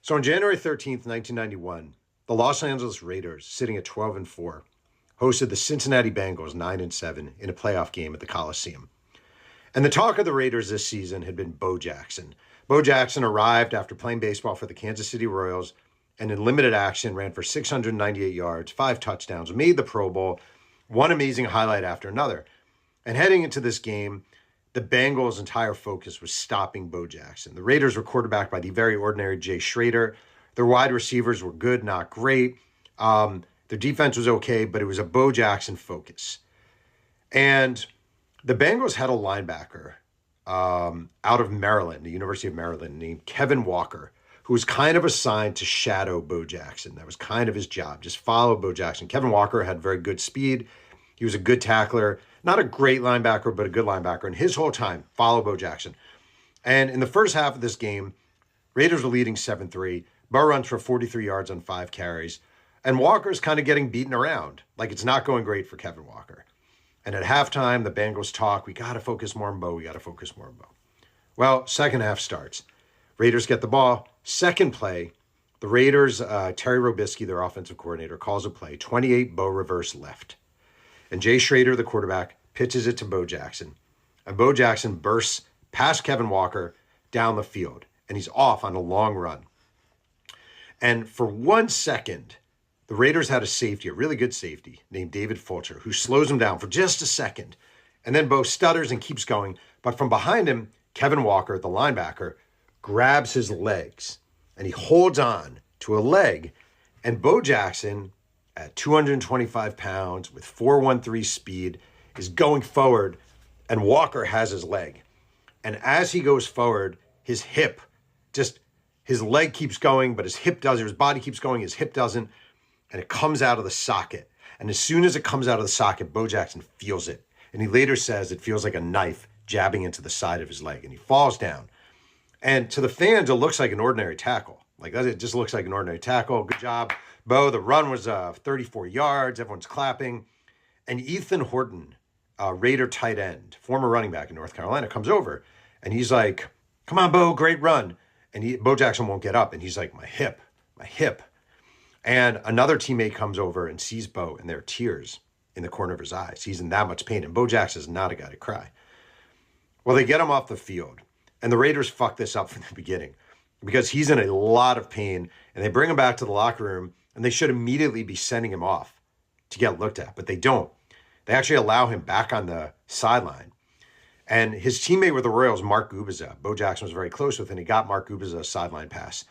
So on January 13th, 1991, the Los Angeles Raiders, sitting at 12-4, hosted the Cincinnati Bengals 9-7 in a playoff game at the Coliseum. And the talk of the Raiders this season had been Bo Jackson. Bo Jackson arrived after playing baseball for the Kansas City Royals and in limited action ran for 698 yards, 5 touchdowns, made the Pro Bowl, one amazing highlight after another. And heading into this game, the Bengals' entire focus was stopping Bo Jackson. The Raiders were quarterbacked by the very ordinary Jay Schroeder. Their wide receivers were good, not great. Their defense was okay, but it was a Bo Jackson focus. And the Bengals had a linebacker out of Maryland, the University of Maryland, named Kevin Walker, who was kind of assigned to shadow Bo Jackson. That was kind of his job, just follow Bo Jackson. Kevin Walker had very good speed. He was a good tackler, not a great linebacker, but a good linebacker. And his whole time, follow Bo Jackson. And in the first half of this game, Raiders were leading 7-3. Bo runs for 43 yards on 5 carries. And Walker's kind of getting beaten around. Like, it's not going great for Kevin Walker. And at halftime, the Bengals talk, we got to focus more on Bo. We got to focus more on Bo. Well, second half starts. Raiders get the ball. Second play, the Raiders, Terry Robisky, their offensive coordinator, calls a play, 28 Bo reverse left. And Jay Schroeder, the quarterback, pitches it to Bo Jackson. And Bo Jackson bursts past Kevin Walker down the field. And he's off on a long run. And for 1 second, the Raiders had a safety, a really good safety, named David Fulcher, who slows him down for just a second. And then Bo stutters and keeps going. But from behind him, Kevin Walker, the linebacker, grabs his legs. And he holds on to a leg. And Bo Jackson, at 225 pounds, with 4.13 speed, is going forward. And Walker has his leg. And as he goes forward, his leg keeps going, but his hip doesn't. His body keeps going, his hip doesn't. And it comes out of the socket. And as soon as it comes out of the socket, Bo Jackson feels it. And he later says it feels like a knife jabbing into the side of his leg. And he falls down. And to the fans, it looks like an ordinary tackle. Like, it just looks like an ordinary tackle. Good job, Bo. The run was 34 yards. Everyone's clapping. And Ethan Horton, Raider tight end, former running back in North Carolina, comes over. And he's like, come on, Bo, great run. And Bo Jackson won't get up. And he's like, my hip. And another teammate comes over and sees Bo, and there are tears in the corner of his eyes. He's in that much pain. And Bo Jackson is not a guy to cry. Well, they get him off the field. And the Raiders fuck this up from the beginning because he's in a lot of pain. And they bring him back to the locker room, and they should immediately be sending him off to get looked at. But they don't. They actually allow him back on the sideline. And his teammate with the Royals, Mark Gubicza, Bo Jackson was very close with, and he got Mark Gubicza a sideline pass.